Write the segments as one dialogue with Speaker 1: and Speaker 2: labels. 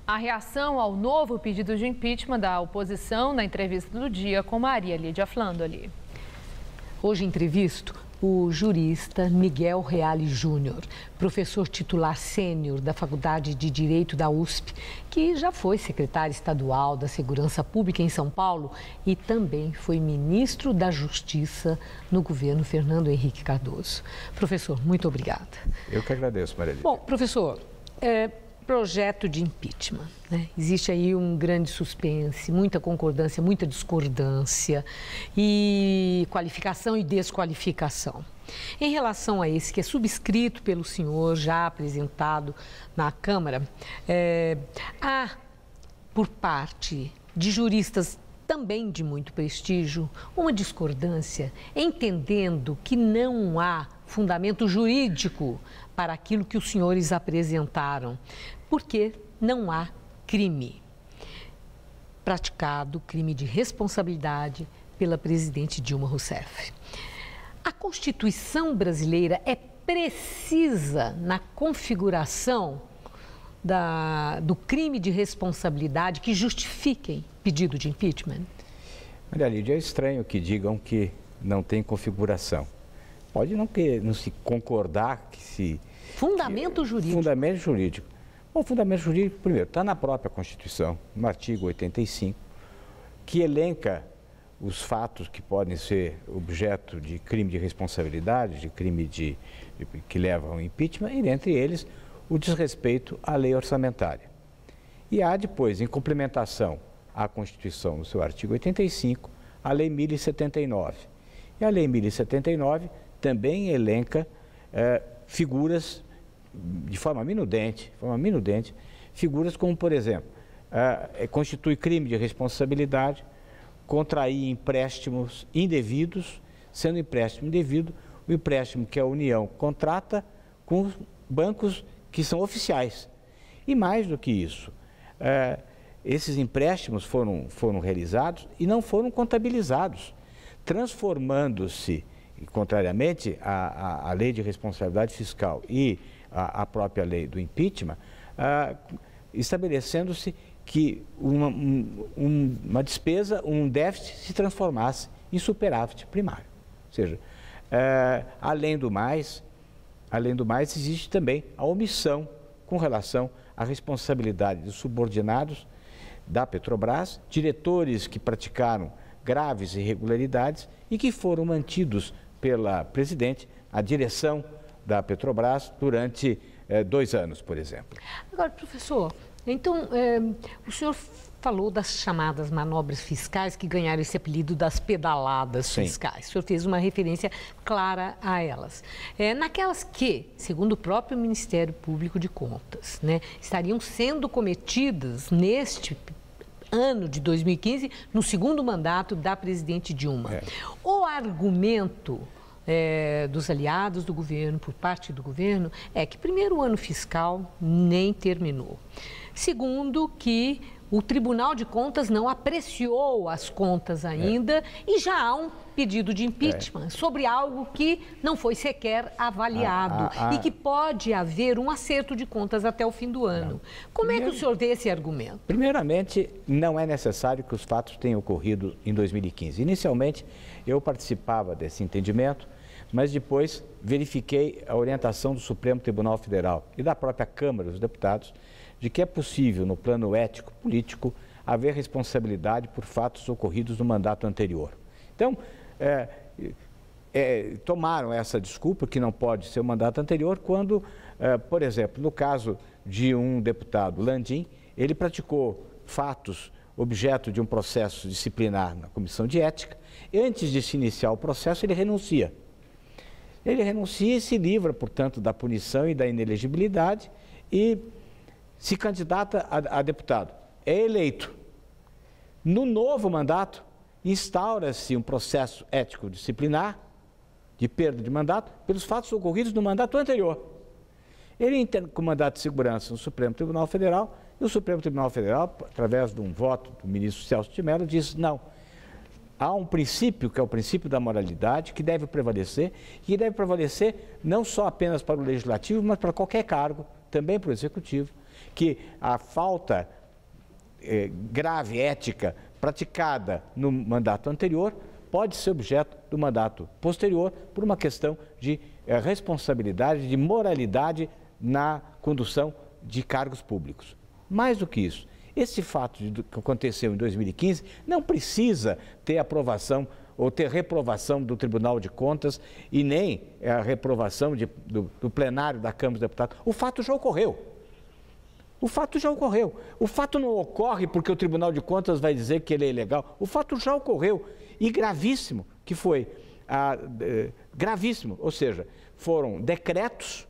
Speaker 1: A reação ao novo pedido de impeachment da oposição na entrevista do dia com Maria Lídia Flandoli.
Speaker 2: Hoje entrevisto o jurista Miguel Reale Júnior, professor titular sênior da Faculdade de Direito da USP, que já foi secretário estadual da Segurança Pública em São Paulo e também foi ministro da Justiça no governo Fernando Henrique Cardoso. Professor, muito obrigada.
Speaker 3: Eu que agradeço, Maria Lídia.
Speaker 2: Bom, professor, projeto de impeachment, né? Existe aí um grande suspense, muita concordância, muita discordância e qualificação e desqualificação. Em relação a esse que é subscrito pelo senhor, já apresentado na Câmara, há, por parte de juristas também de muito prestígio, uma discordância, entendendo que não há fundamento jurídico para aquilo que os senhores apresentaram, porque não há crime praticado, crime de responsabilidade pela presidente Dilma Rousseff. A Constituição brasileira é precisa na configuração do crime de responsabilidade que justifiquem pedido de impeachment?
Speaker 3: Maria Lídia, é estranho que digam que não tem configuração. Pode não se concordar que se...
Speaker 2: Fundamento jurídico.
Speaker 3: Fundamento jurídico. Bom, fundamento jurídico, primeiro, está na própria Constituição, no artigo 85, que elenca os fatos que podem ser objeto de crime de responsabilidade, de crime que levam ao impeachment, e dentre eles o desrespeito à lei orçamentária. E há depois, em complementação à Constituição, no seu artigo 85, a Lei 1079. E a Lei 1079 também elenca figuras de forma minudente, figuras como, por exemplo, constitui crime de responsabilidade, contrair empréstimos indevidos, sendo empréstimo indevido, o empréstimo que a União contrata com bancos que são oficiais. E mais do que isso, esses empréstimos foram realizados e não foram contabilizados, transformando-se, contrariamente à lei de responsabilidade fiscal e à própria lei do impeachment, estabelecendo-se que uma despesa, um déficit se transformasse em superávit primário. Ou seja, além do mais, existe também a omissão com relação à responsabilidade dos subordinados da Petrobras, diretores que praticaram graves irregularidades e que foram mantidos pela presidente, a direção da Petrobras, durante 2 anos, por exemplo.
Speaker 2: Agora, professor, então, o senhor falou das chamadas manobras fiscais que ganharam esse apelido das pedaladas fiscais. O senhor fez uma referência clara a elas. Naquelas que, segundo o próprio Ministério Público de Contas, né, estariam sendo cometidas neste ano de 2015, no segundo mandato da presidente Dilma. O argumento dos aliados do governo, por parte do governo, é que primeiro o ano fiscal nem terminou. Segundo, que o Tribunal de Contas não apreciou as contas ainda e já há um pedido de impeachment sobre algo que não foi sequer avaliado e que pode haver um acerto de contas até o fim do ano. Como é que o senhor vê esse argumento?
Speaker 3: Primeiramente, não é necessário que os fatos tenham ocorrido em 2015. Inicialmente, eu participava desse entendimento, mas depois verifiquei a orientação do Supremo Tribunal Federal e da própria Câmara dos Deputados de que é possível, no plano ético-político, haver responsabilidade por fatos ocorridos no mandato anterior. Então, tomaram essa desculpa, que não pode ser o mandato anterior, quando, por exemplo, no caso de um deputado, Landim, ele praticou fatos objeto de um processo disciplinar na Comissão de Ética, e antes de se iniciar o processo, ele renuncia. Ele renuncia e se livra, portanto, da punição e da inelegibilidade e se candidata a deputado. É eleito. No novo mandato, instaura-se um processo ético-disciplinar de perda de mandato pelos fatos ocorridos no mandato anterior. Ele entra com mandato de segurança no Supremo Tribunal Federal e o Supremo Tribunal Federal, através de um voto do ministro Celso de Mello, diz não. Há um princípio, que é o princípio da moralidade, que deve prevalecer, e que deve prevalecer não só apenas para o Legislativo, mas para qualquer cargo, também para o Executivo, que a falta grave ética praticada no mandato anterior pode ser objeto do mandato posterior por uma questão de responsabilidade, de moralidade na condução de cargos públicos. Mais do que isso, esse fato que aconteceu em 2015 não precisa ter aprovação ou ter reprovação do Tribunal de Contas e nem a reprovação do plenário da Câmara dos Deputados. O fato já ocorreu. O fato já ocorreu. O fato não ocorre porque o Tribunal de Contas vai dizer que ele é ilegal. O fato já ocorreu. E gravíssimo, que foi gravíssimo, ou seja, foram decretos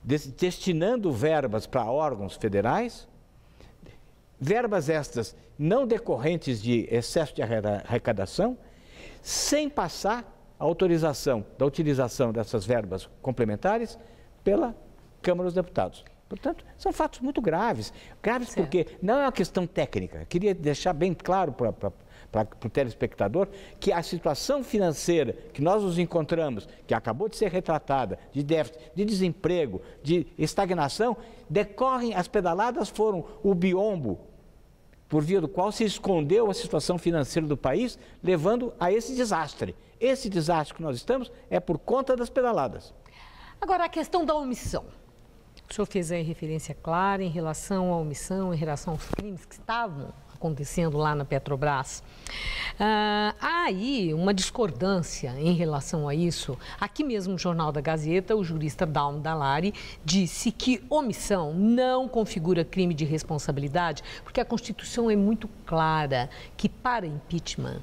Speaker 3: destinando verbas para órgãos federais, verbas estas não decorrentes de excesso de arrecadação, sem passar a autorização da utilização dessas verbas complementares pela Câmara dos Deputados. Portanto, são fatos muito graves. Graves porque não é uma questão técnica. Queria deixar bem claro para o telespectador que a situação financeira que nós nos encontramos, que acabou de ser retratada, de déficit, de desemprego, de estagnação, decorrem, as pedaladas foram o biombo por via do qual se escondeu a situação financeira do país, levando a esse desastre. Esse desastre que nós estamos é por conta das pedaladas.
Speaker 2: Agora, a questão da omissão. O senhor fez aí referência clara em relação à omissão, em relação aos crimes que estavam acontecendo lá na Petrobras. Há aí uma discordância em relação a isso. Aqui mesmo no Jornal da Gazeta, o jurista Dalmo Dallari disse que omissão não configura crime de responsabilidade, porque a Constituição é muito clara que para impeachment,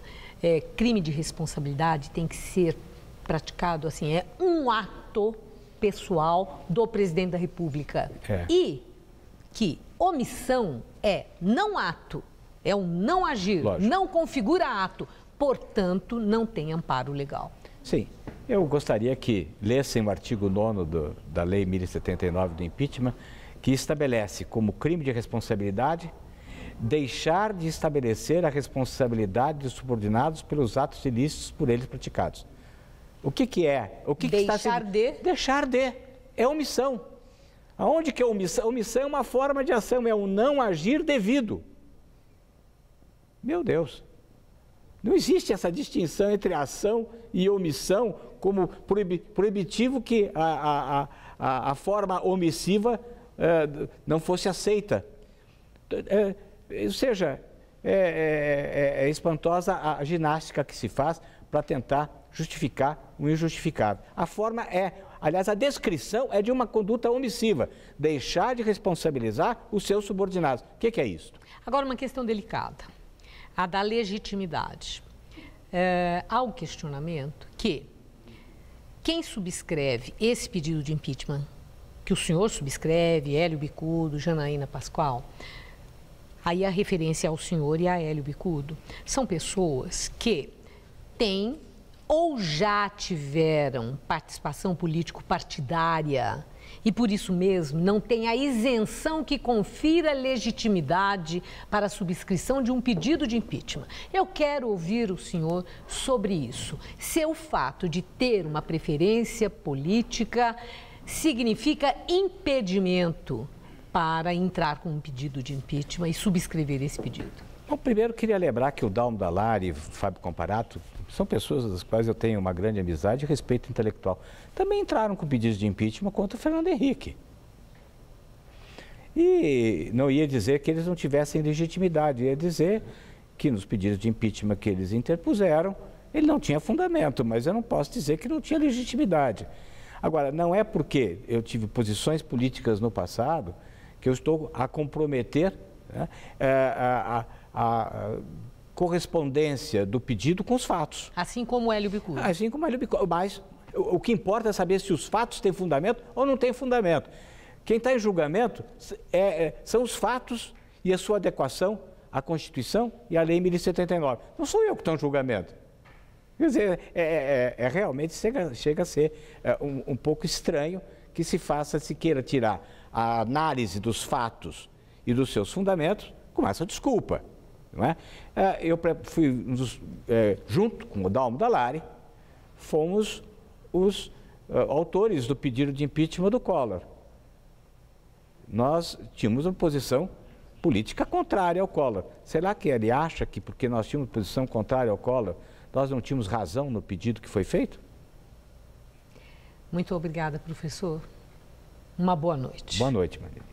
Speaker 2: crime de responsabilidade tem que ser praticado assim, é um ato pessoal do presidente da República. E que omissão é não ato, é um não agir, lógico, não configura ato, portanto, não tem amparo legal.
Speaker 3: Sim, eu gostaria que lessem o artigo 9º da Lei 1079 do impeachment, que estabelece como crime de responsabilidade deixar de estabelecer a responsabilidade dos subordinados pelos atos ilícitos por eles praticados. O que é? O que
Speaker 2: deixar
Speaker 3: está sendo...
Speaker 2: de?
Speaker 3: Deixar de. É omissão. Aonde que é omissão? Omissão é uma forma de ação, é o não agir devido. Meu Deus. Não existe essa distinção entre ação e omissão como proibitivo que a forma omissiva não fosse aceita. Ou seja, é espantosa a ginástica que se faz para tentar justificar o injustificável. A forma aliás, a descrição é de uma conduta omissiva, deixar de responsabilizar os seus subordinados. O que é isso?
Speaker 2: Agora, uma questão delicada, a da legitimidade. Há um questionamento que quem subscreve esse pedido de impeachment, que o senhor subscreve, Hélio Bicudo, Janaína Pascoal, aí a referência ao senhor e a Hélio Bicudo, são pessoas que têm ou já tiveram participação político-partidária e, por isso mesmo, não tem a isenção que confira legitimidade para a subscrição de um pedido de impeachment. Eu quero ouvir o senhor sobre isso. Se o fato de ter uma preferência política significa impedimento para entrar com um pedido de impeachment e subscrever esse pedido.
Speaker 3: Bom, primeiro, queria lembrar que o Dalmo Dallari e o Fábio Comparato são pessoas das quais eu tenho uma grande amizade e respeito intelectual. Também entraram com pedidos de impeachment contra o Fernando Henrique. E não ia dizer que eles não tivessem legitimidade, ia dizer que nos pedidos de impeachment que eles interpuseram, ele não tinha fundamento, mas eu não posso dizer que não tinha legitimidade. Agora, não é porque eu tive posições políticas no passado que eu estou a comprometer, né, a correspondência do pedido com os fatos.
Speaker 2: Assim como o Hélio Bicudo.
Speaker 3: Assim como o Hélio Bicudo. Mas o que importa é saber se os fatos têm fundamento ou não têm fundamento. Quem está em julgamento são os fatos e a sua adequação à Constituição e à Lei 1079. Não sou eu que estou em julgamento. Quer dizer, realmente chega a ser um pouco estranho que se queira tirar a análise dos fatos e dos seus fundamentos com essa desculpa. Não é? Eu fui, junto com o Dalmo Dallari, fomos os autores do pedido de impeachment do Collor. nós tínhamos uma posição política contrária ao Collor. Será que ele acha que porque nós tínhamos posição contrária ao Collor, nós não tínhamos razão no pedido que foi feito?
Speaker 2: Muito obrigada, professor. Uma boa noite.
Speaker 3: Boa noite, Maria.